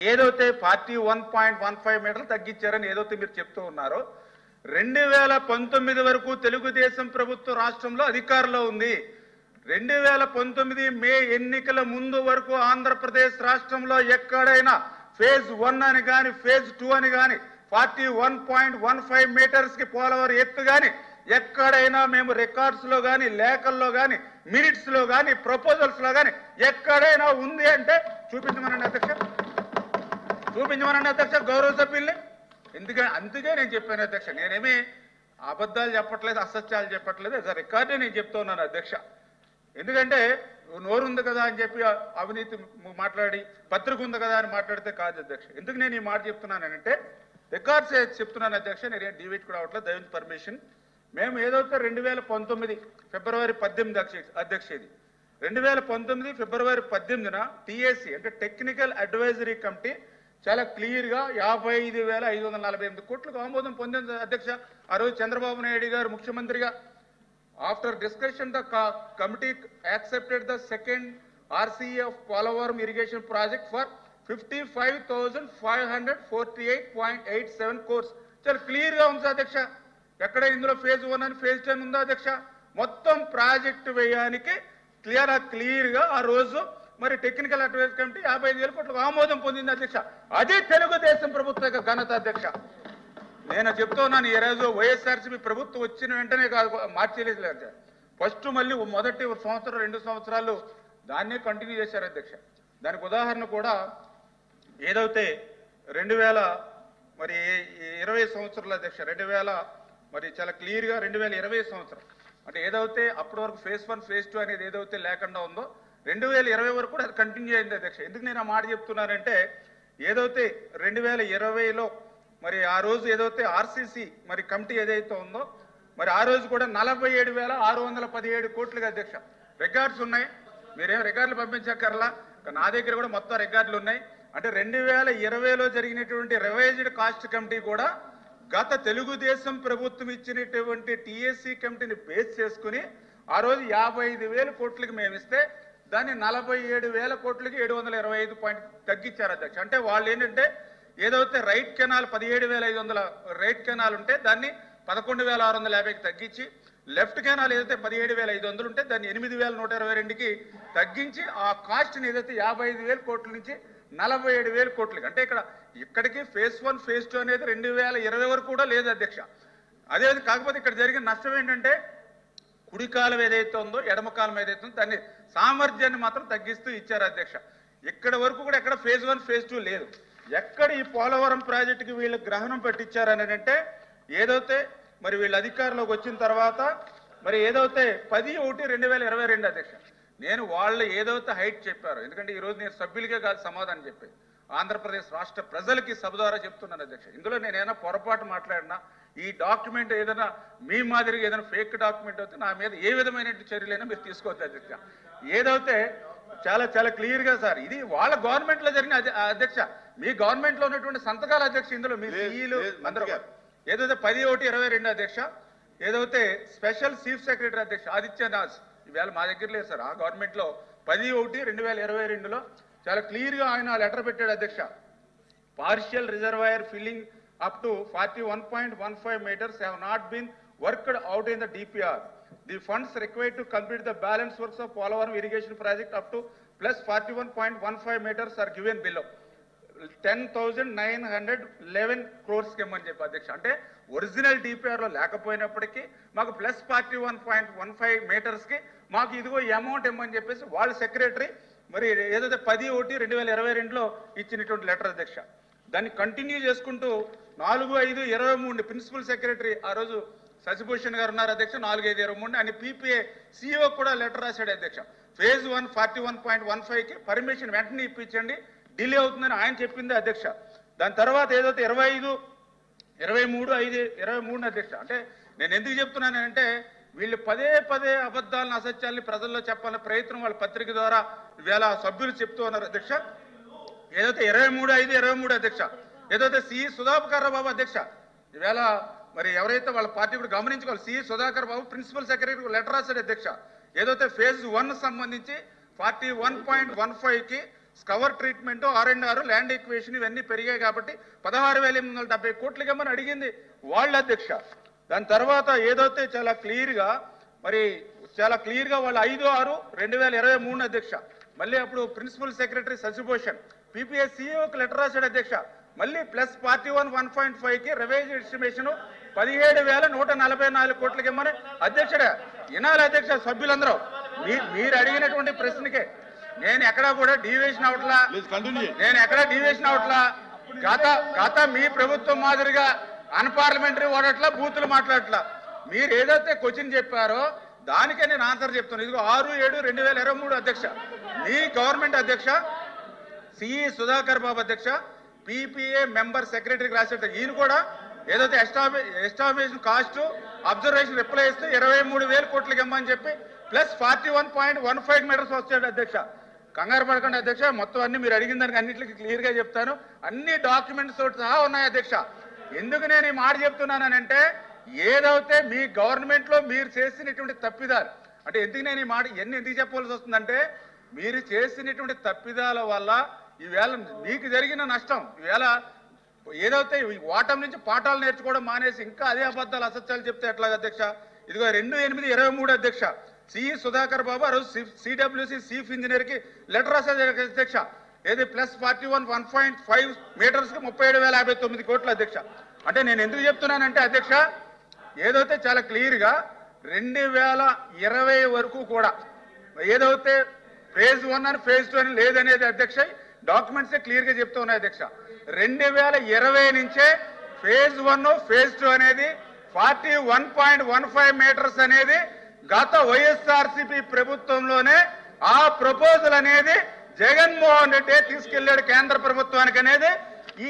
ఏదైతే పార్టీ 1.15 మీటర్లు తగ్గించారని ఏదైతే మీరు చెప్తూ ఉన్నారో 2019 వరకు తెలుగుదేశం ప్రభుత్వం రాష్ట్రంలో అధికారంలో ఉంది. 2019 మే ఎన్నికల ముందు వరకు ఆంధ్రప్రదేశ్ రాష్ట్రంలో ఎక్కడైనా ఫేజ్ 1 అని గాని ఫేజ్ 2 అని గాని పార్టీ 1.15 మీటర్స్ కి పోలవరం ఎత్తు గాని ఎక్కడైనా మేము రికార్డ్స్ లో గాని లేఖల్లో గాని మినిట్స్ లో గాని ప్రపోజల్స్ లో గాని ఎక్కడైనా ఉంది అంటే చూపించమనండి అధ్యక్ష గౌరవ సభ్యుల్ని. అందుకే నేను చెప్పాను అధ్యక్ష, నేనేమి అబద్ధాలు చెప్పట్లేదు, అసత్యాలు చెప్పట్లేదు, అది రికార్డే నేను చెప్తా ఉన్నాను అధ్యక్ష. ఎందుకంటే నోరుంది కదా అని చెప్పి అవినీతి మాట్లాడి పత్రిక ఉంది కదా అని మాట్లాడితే కాదు అధ్యక్ష. ఎందుకు నేను ఈ మాట చెప్తున్నానంటే రికార్డ్స్ చెప్తున్నాను అధ్యక్ష. నేను డిబేట్ కూడా అవట్లేదు, దయచేసి పర్మిషన్. మేము ఏదైతే 2019 ఫిబ్రవరి 18 అధ్యక్ష, ఇది 2019 ఫిబ్రవరి 18న టీఏసీ అంటే టెక్నికల్ అడ్వైజరీ కమిటీ చాలా క్లియర్ గా 55,548 కోట్లకు ఆమోదం పొందింది అధ్యక్ష. ఆ రోజు చంద్రబాబు నాయుడు గారు ముఖ్యమంత్రిగా after discussion the committee accepted the second RCA of Polavaram irrigation project for 55,548.87 crores. చాలా క్లియర్ గా ఉంది అధ్యక్ష. ఎక్కడ ఇందులో ఫేజ్ 1 అని ఫేజ్ 10 ఉందా అధ్యక్ష? మొత్తం ప్రాజెక్టు వ్యయానికి క్లియర్ గా ఆ రోజు మరి టెక్నికల్ అడ్వైజ్ కమిటీ 55,000 కోట్లకు ఆమోదం పొందింది అధ్యక్ష. అదే తెలుగుదేశం ప్రభుత్వ ఘనత అధ్యక్ష. నేను చెప్తున్నాను, ఈ రోజు వైఎస్ఆర్సీపీ ప్రభుత్వం వచ్చిన వెంటనే కాదు మార్చేయలేదు. ఫస్ట్ మళ్ళీ మొదటి సంవత్సరం 2 సంవత్సరాలు దాన్నే కంటిన్యూ చేశారు అధ్యక్ష. దానికి ఉదాహరణ కూడా ఏదైతే 2020 సంవత్సరాలు అధ్యక్ష, 2000 మరి చాలా క్లియర్ గా 2020 సంవత్సరం అంటే ఏదైతే అప్పటి వరకు ఫేజ్ 1 ఫేజ్ 2 అనేది ఏదైతే లేకుండా ఉందో 2020 వరకు కూడా అది కంటిన్యూ అయింది అధ్యక్ష. ఎందుకు నేను ఆ మాట చెప్తున్నానంటే ఏదైతే 2020లో మరి ఆ రోజు ఏదైతే RCC మరి కమిటీ ఏదైతే ఉందో మరి ఆ రోజు కూడా 47,617 కోట్లుగా అధ్యక్ష రికార్డ్స్ ఉన్నాయి. మీరేం రికార్డులు పంపించక్కర్లా, నా దగ్గర కూడా మొత్తం రికార్డులు ఉన్నాయి. అంటే 2020లో జరిగినటువంటి రివైజ్డ్ కాస్ట్ కమిటీ కూడా గత తెలుగుదేశం ప్రభుత్వం ఇచ్చినటువంటి టీఎస్సీ కమిటీని బేస్ చేసుకుని ఆ రోజు 55,000 కోట్లకి మేము ఇస్తే దాన్ని 47,000 కోట్లకి 725 పాయింట్ తగ్గించారు అధ్యక్ష. అంటే వాళ్ళు ఏంటంటే ఏదైతే రైట్ కెనాల్ 17,500 రైట్ కెనాల్ ఉంటే దాన్ని 11,650కి తగ్గించి, లెఫ్ట్ కెనాల్ ఏదైతే 17,500 ఉంటే దాన్ని 8,122కి తగ్గించి ఆ కాస్ట్ని ఏదైతే 55,000 కోట్ల నుంచి 47,000 కోట్లకి, అంటే ఇక్కడికి ఫేజ్ 1 ఫేజ్ 2 అనేది 2020 వరకు కూడా లేదు అధ్యక్ష. అదే కాకపోతే ఇక్కడ జరిగిన నష్టం ఏంటంటే కుడి కాలం ఏదైతే ఉందో ఎడమ కాలం ఏదైతే ఉందో దాన్ని సామర్థ్యాన్ని మాత్రం తగ్గిస్తూ ఇచ్చారు అధ్యక్ష. ఇక్కడ వరకు కూడా ఎక్కడ ఫేజ్ 1 ఫేజ్ 2 లేదు. ఎక్కడ ఈ పోలవరం ప్రాజెక్టుకి వీళ్ళు గ్రహణం పెట్టించారని అంటే ఏదైతే మరి వీళ్ళు అధికారంలోకి వచ్చిన తర్వాత మరి ఏదైతే 10/1/2022 అధ్యక్ష, నేను వాళ్ళు ఏదైతే హైట్ చెప్పారో, ఎందుకంటే ఈరోజు నేను సభ్యులకే కాదు సమాధానం చెప్పేది ఆంధ్రప్రదేశ్ రాష్ట్ర ప్రజలకి సభ ద్వారా చెప్తున్నాను అధ్యక్ష. ఇందులో నేను ఏదైనా పొరపాటు మాట్లాడినా ఈ డాక్యుమెంట్ ఏదైనా మీ మాదిరిగా ఏదైనా ఫేక్ డాక్యుమెంట్ అయితే నా మీద ఏ విధమైన చర్యలైనా మీరు తీసుకోవచ్చు అధ్యక్ష. ఏదైతే చాలా క్లియర్ గా సార్ ఇది వాళ్ళ గవర్నమెంట్ లో జరిగిన అధ్యక్ష, మీ గవర్నమెంట్ లో ఉన్నటువంటి సంతకాల అధ్యక్ష, ఇందులో మీ సీఈలు అందరూ ఏదైతే 10/1/22 అధ్యక్ష, ఏదైతే స్పెషల్ చీఫ్ సెక్రటరీ అధ్యక్ష ఆదిత్యనాథ్ ఈవేళ మా దగ్గర లేదు సార్. ఆ గవర్నమెంట్ లో 10/1/2022లో చాలా క్లియర్ గా ఆయన లెటర్ పెట్టాడు అధ్యక్ష. Partial reservoir filling up to 41.15 meters have not been worked out in the DPR. The funds required to complete the balance works of Polavaram irrigation project up to plus 41.15 meters are given below. 10,911 crores ఇమ్మని చెప్పి అధ్యక్ష. అంటే original DPR లో లేకపోయినప్పటికీ మాకు plus 41.15 metres కి మాకు ఇదిగో అమౌంట్ ఇమ్మని చెప్పేసి వాళ్ళ సెక్రటరీ మరి ఏదైతే 10/1/2022లో ఇచ్చినటువంటి లెటర్ అధ్యక్ష. దాన్ని కంటిన్యూ చేసుకుంటూ 4/5/23 ప్రిన్సిపల్ సెక్రటరీ ఆ రోజు శశిభూషణ్ గారు ఉన్నారు అధ్యక్ష. 4/5/23 అని PPA CEO కూడా లెటర్ రాశాడు అధ్యక్ష. ఫేజ్ 1 41.15కి పర్మిషన్ వెంటనే ఇప్పించండి, డిలే అవుతుందని ఆయన చెప్పింది అధ్యక్ష. దాని తర్వాత ఏదైతే 25/23/23 అధ్యక్ష. అంటే నేను ఎందుకు చెప్తున్నానంటే వీళ్ళు పదే అబద్ధాలను అసత్యాలని ప్రజల్లో చెప్పాలనే ప్రయత్నం వాళ్ళ పత్రిక ద్వారా ఇవాళ సభ్యులు చెప్తూ ఉన్నారు అధ్యక్ష. ఏదైతే 23/5/23 అధ్యక్ష, ఏదైతే సిఈ సుధాకర్ బాబు అధ్యక్ష, ఈవేళ మరి ఎవరైతే వాళ్ళ పార్టీ కూడా గమనించుకోవాలి, CE Sudhakar Babu principal secretary letter రాశాడు అధ్యక్ష. ఏదైతే ఫేజ్ 1 సంబంధించి 41.15కి స్కవర్ ట్రీట్మెంట్, R&R, ల్యాండ్ ఈక్వేషన్ ఇవన్నీ పెరిగాయి కాబట్టి 16,870 కోట్లకి ఇవ్వమని అడిగింది వాళ్ళ అధ్యక్ష. దాని తర్వాత ఏదైతే చాలా క్లియర్గా వాళ్ళు 5/6/2023 అధ్యక్ష. మళ్ళీ అప్పుడు ప్రిన్సిపల్ సెక్రటరీ శశిభూషణ్ PPS CEOకి లెటర్ రాశాడు అధ్యక్ష. మళ్ళీ ప్లస్ 41.1.5కి రివైజ్ ఎస్టిమేషన్ 17,144 కోట్లకి ఇవ్వమని అధ్యక్షుడే వినాలి అధ్యక్ష. సభ్యులందరూ మీరు అడిగినటువంటి ప్రశ్నకే నేను ఎక్కడా కూడా డీవియేషన్ అవట్లా, గత మీ ప్రభుత్వం మాదిరిగా అన్పార్లమెంటరీ ఓడట్లా, బూతులు మాట్లాడట్లా. మీరు ఏదైతే క్వశ్చన్ చెప్పారో దానికే నేను ఆన్సర్ చెప్తాను. ఇదిగో 6/7/2023 అధ్యక్ష మీ గవర్నమెంట్ అధ్యక్ష సిఈ సుధాకర్ బాబు అధ్యక్ష PPA మెంబర్ సెక్రటరీకి రాశాడు. ఈయన కూడా ఏదైతే ఎస్టాబ్లిషన్ కాస్ట్ అబ్జర్వేషన్ రిప్లై ఇస్తే 23,000 కోట్లకి ఇమ్మని చెప్పి ప్లస్ 41.15 మీటర్స్ వచ్చాడు అధ్యక్ష. కంగారు పడకండి అధ్యక్ష, మొత్తం అన్ని మీరు అడిగిన దానికి అన్నింటికి క్లియర్గా చెప్తాను. అన్ని డాక్యుమెంట్స్ తోటి సహా ఉన్నాయి అధ్యక్ష. ఎందుకు నేను ఈ మాట చెప్తున్నానంటే ఏదైతే మీ గవర్నమెంట్లో మీరు చేసినటువంటి తప్పిదాలు అంటే ఎందుకు నేను ఈ మాట ఎందుకు చెప్పవలసి వస్తుందంటే మీరు చేసినటువంటి తప్పిదాల వల్ల ఈవేళ మీకు జరిగిన నష్టం, ఈవేళ ఏదైతే ఓటమి నుంచి పాఠాలు నేర్చుకోవడం మానేసి ఇంకా అదే అబద్ధాలు అసత్యాలు చెప్తే ఎట్లాగ అధ్యక్ష. ఇదిగో 2/8/23 అధ్యక్ష సిఈ సుధాకర్ బాబు ఆ రోజు CWC చీఫ్ ఇంజనీర్కి లెటర్ రాసేది అధ్యక్ష. ఏది ప్లస్ 41.1.5 మీటర్స్కి 37,059 కోట్ల అధ్యక్ష. అంటే నేను ఎందుకు చెప్తున్నానంటే అధ్యక్ష ఏదైతే చాలా క్లియర్గా 2020 వరకు కూడా ఏదైతే ఫేజ్ 1 అని ఫేజ్ 2 అని లేదనేది అధ్యక్ష డాక్యుమెంట్సే క్లియర్గా చెప్తూ ఉన్నాయి అధ్యక్ష. 2020 నుంచే ఫేజ్ 1 ఫేజ్ 2 అనేది 41.15 మీటర్స్ అనేది గత YSRCP ప్రభుత్వంలోనే ఆ ప్రపోజల్ అనేది జగన్మోహన్ రెడ్డి తీసుకెళ్లాడు కేంద్ర ప్రభుత్వానికి అనేది ఈ